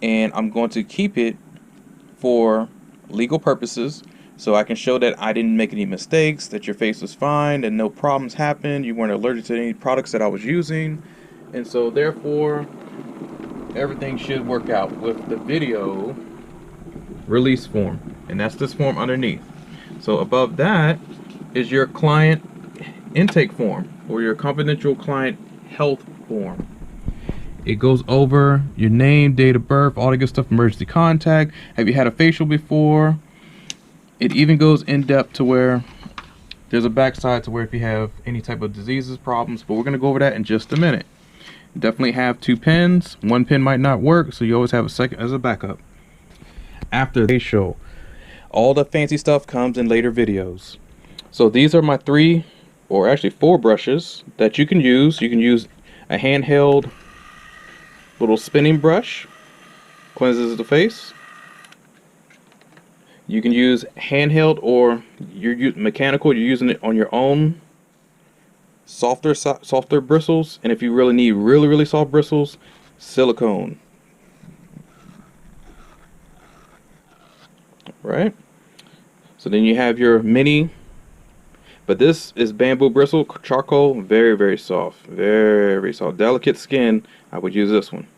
and I'm going to keep it for legal purposes, so I can show that I didn't make any mistakes, that your face was fine, and no problems happened, you weren't allergic to any products that I was using, and so therefore everything should work out with the video release form. And that's this form underneath. So above that is your client intake form, or your confidential client health form. It goes over your name, date of birth, all the good stuff, emergency contact, have you had a facial before. It even goes in depth to where there's a backside to where if you have any type of diseases, problems, but we're going to go over that in just a minute. Definitely have 2 pens. One pen might not work, so you always have a second as a backup. After the facial, all the fancy stuff comes in later videos. So these are my 3, or actually 4 brushes that you can use. You can use a handheld little spinning brush, cleanses the face. You can use handheld, or you're mechanical, you're using it on your own softer bristles. And if you really need really soft bristles, silicone. Right? So then you have your mini, but this is bamboo bristle charcoal, very soft, very soft. Delicate skin, I would use this one.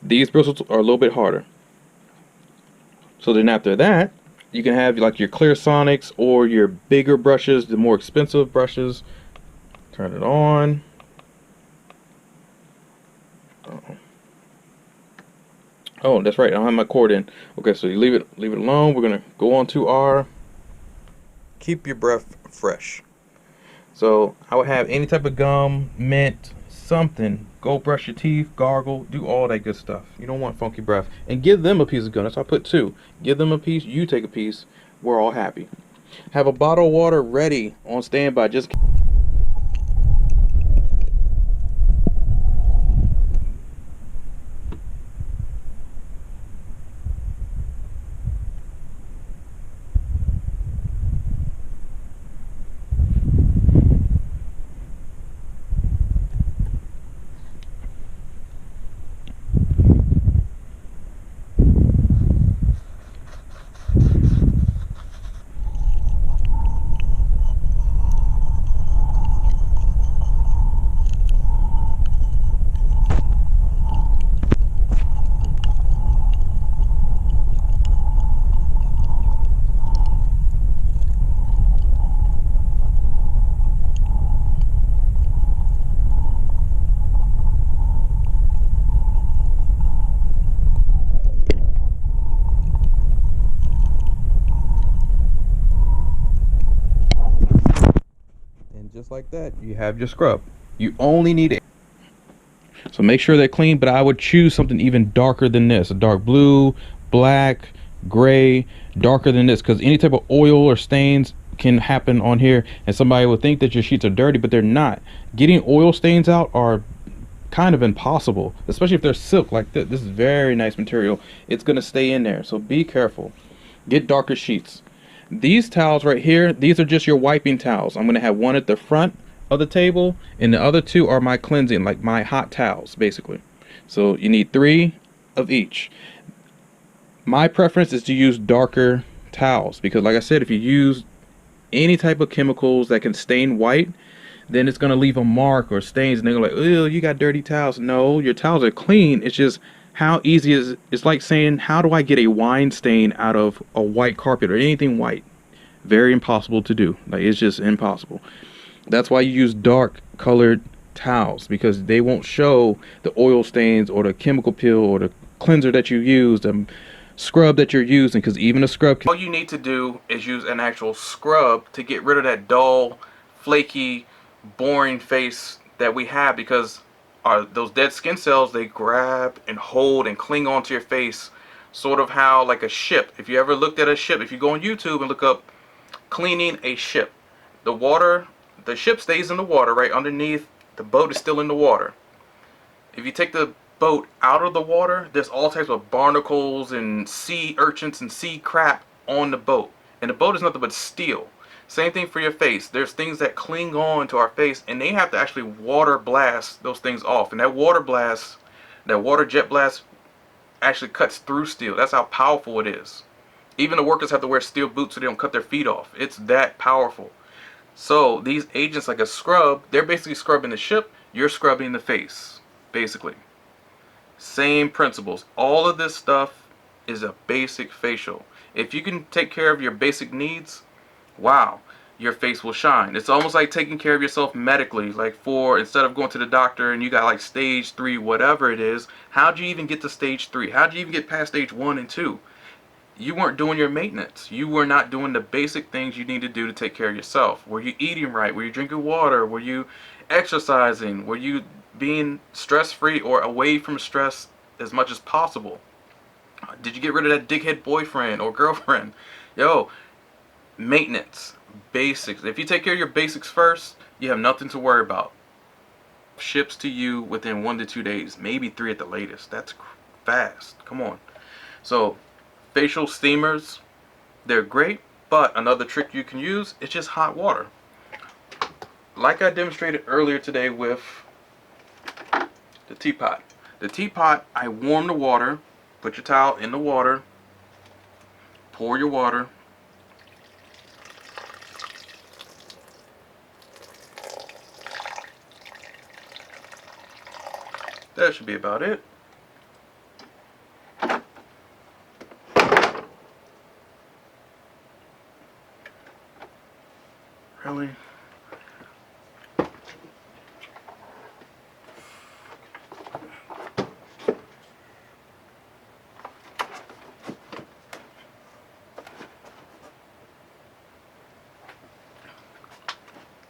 These bristles are a little bit harder. So then after that, you can have like your Clarisonics or your bigger brushes, the more expensive brushes. Turn it on. Oh, that's right, I don't have my cord in. Okay, so you leave it alone. We're gonna go on to our keep your breath fresh. So I would have any type of gum, mint, something. Go brush your teeth, gargle, do all that good stuff. You don't want funky breath. And give them a piece of gum. That's why I put 2. Give them a piece, you take a piece. We're all happy. Have a bottle of water ready on standby. Just just like that, you have your scrub. You only need it. So make sure they're clean, but I would choose something even darker than this. A dark blue, black, gray, darker than this, because any type of oil or stains can happen on here, and somebody will think that your sheets are dirty, but they're not. Getting oil stains out are kind of impossible, especially if they're silk like this. This is very nice material. It's going to stay in there, so be careful. Get darker sheets. These towels right here, these are just your wiping towels. I'm going to have one at the front of the table, and the other 2 are my cleansing, like my hot towels basically. So you need 3 of each. My preference is to use darker towels, because like I said, if you use any type of chemicals that can stain white, then it's going to leave a mark or stains, and they're like, oh, you got dirty towels. No, your towels are clean. It's just how easy is it's like saying, how do I get a wine stain out of a white carpet or anything white? Very impossible to do. Like, it's just impossible. That's why you use dark colored towels, because they won't show the oil stains or the chemical peel or the cleanser that you used, the scrub that you're using, because even a scrub all you need to do is use an actual scrub to get rid of that dull, flaky, boring face that we have, because those dead skin cells, they grab and hold and cling onto your face, sort of how like a ship. If you ever looked at a ship, if you go on YouTube and look up cleaning a ship, the ship stays in the water right underneath, the boat is still in the water. If you take the boat out of the water, there's all types of barnacles and sea urchins and sea crap on the boat, and the boat is nothing but steel. Same thing for your face. There's things that cling on to our face, and they have to actually water blast those things off. And that water blast That water jet blast actually cuts through steel. That's how powerful it is. Even the workers have to wear steel boots so they don't cut their feet off. It's that powerful. So these agents, like a scrub, they're basically scrubbing the ship. You're scrubbing the face, basically. Same principles. All of this stuff is a basic facial. If you can take care of your basic needs, wow, your face will shine. It's almost like taking care of yourself medically. Like, for instead of going to the doctor and you got like stage 3, whatever it is, how'd you even get to stage 3? How'd you even get past stage 1 and 2? You weren't doing your maintenance. You were not doing the basic things you need to do to take care of yourself. Were you eating right? Were you drinking water? Were you exercising? Were you being stress-free or away from stress as much as possible? Did you get rid of that dickhead boyfriend or girlfriend? Yo, maintenance, basics. If you take care of your basics first, you have nothing to worry about. Ships to you within 1 to 2 days, maybe 3 at the latest. That's fast. Come on. So, facial steamers, they're great, but another trick you can use is just hot water. Like I demonstrated earlier today with the teapot. The teapot, I warm the water, put your towel in the water, pour your water, that should be about it. Really?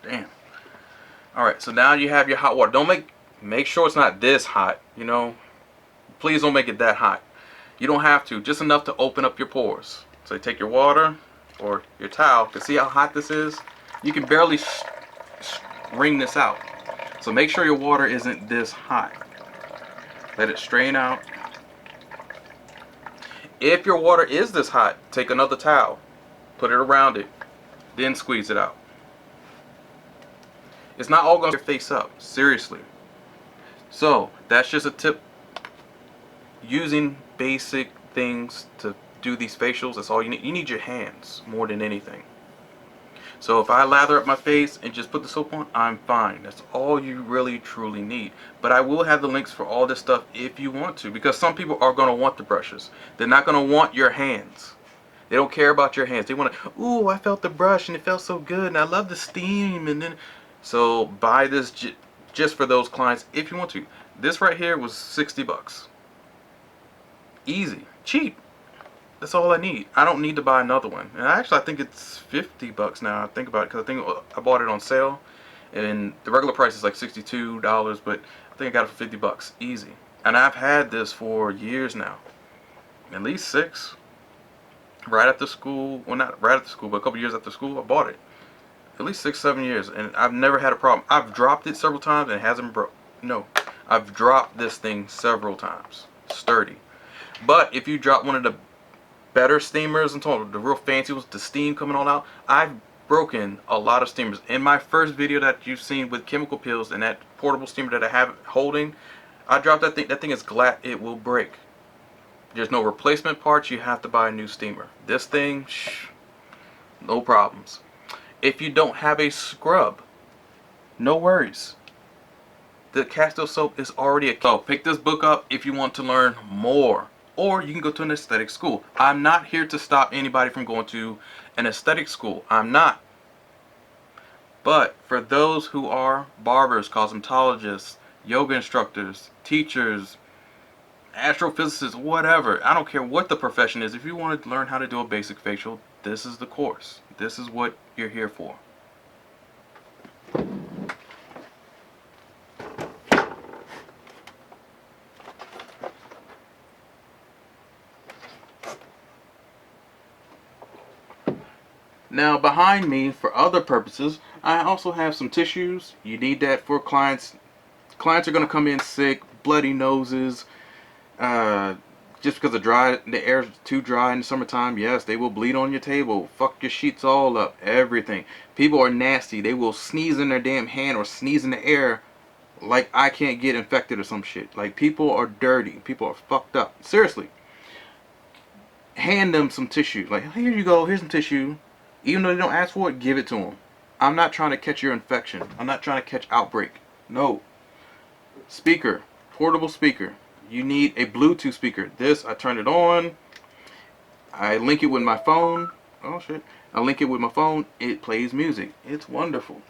Damn. Alright, so now you have your hot water. Don't make sure it's not this hot, you know. Please don't make it that hot. You don't have to, just enough to open up your pores. So you take your water or your towel, to see how hot this is. You can barely wring this out. So make sure your water isn't this hot. Let it strain out. If your water is this hot, take another towel, put it around it, then squeeze it out. It's not all going to your face up, seriously. So that's just a tip. Using basic things to do these facials, that's all you need. You need your hands more than anything. So if I lather up my face and just put the soap on, I'm fine. That's all you really truly need. But I will have the links for all this stuff if you want to, because some people are going to want the brushes. They're not going to want your hands. They don't care about your hands. They want to, ooh, I felt the brush and it felt so good and I love the steam. And then, so buy this just for those clients if you want to. This right here was 60 bucks. Easy, cheap. That's all I need. I don't need to buy another one. And actually, I think it's 50 bucks now. I think about it, because I think I bought it on sale, and the regular price is like $62, but I think I got it for 50 bucks, easy. And I've had this for years now, at least 6. Right after school, well, not right after school, but a couple years after school, I bought it. At least 6, 7 years, and I've never had a problem. I've dropped it several times and it hasn't broke. No, I've dropped this thing several times. Sturdy. But if you drop one of the better steamers and the real fancy ones, the steam coming on out, I've broken a lot of steamers. In my first video that you've seen with chemical peels and that portable steamer that I have holding, I dropped that thing. That thing is glad it will break. There's no replacement parts. You have to buy a new steamer. This thing, no problems. If you don't have a scrub, no worries. The Castile soap is already so pick this book up if you want to learn more. Or you can go to an aesthetic school. I'm not here to stop anybody from going to an aesthetic school. I'm not. But for those who are barbers, cosmetologists, yoga instructors, teachers, astrophysicists, whatever, I don't care what the profession is, if you want to learn how to do a basic facial, this is the course. This is what you're here for. Now behind me, for other purposes, I also have some tissues. You need that for clients. Clients are going to come in sick, bloody noses, just because the air is too dry in the summertime. Yes, they will bleed on your table, fuck your sheets all up, everything. People are nasty. They will sneeze in their damn hand or sneeze in the air like I can't get infected or some shit. Like, people are dirty. People are fucked up. Seriously. Hand them some tissue. Like, here you go. Here's some tissue. Even though they don't ask for it, give it to them. I'm not trying to catch your infection. I'm not trying to catch outbreak. No. Speaker. Portable speaker. You need a Bluetooth speaker. This, I turn it on. I link it with my phone. Oh, shit. I link it with my phone. It plays music. It's wonderful.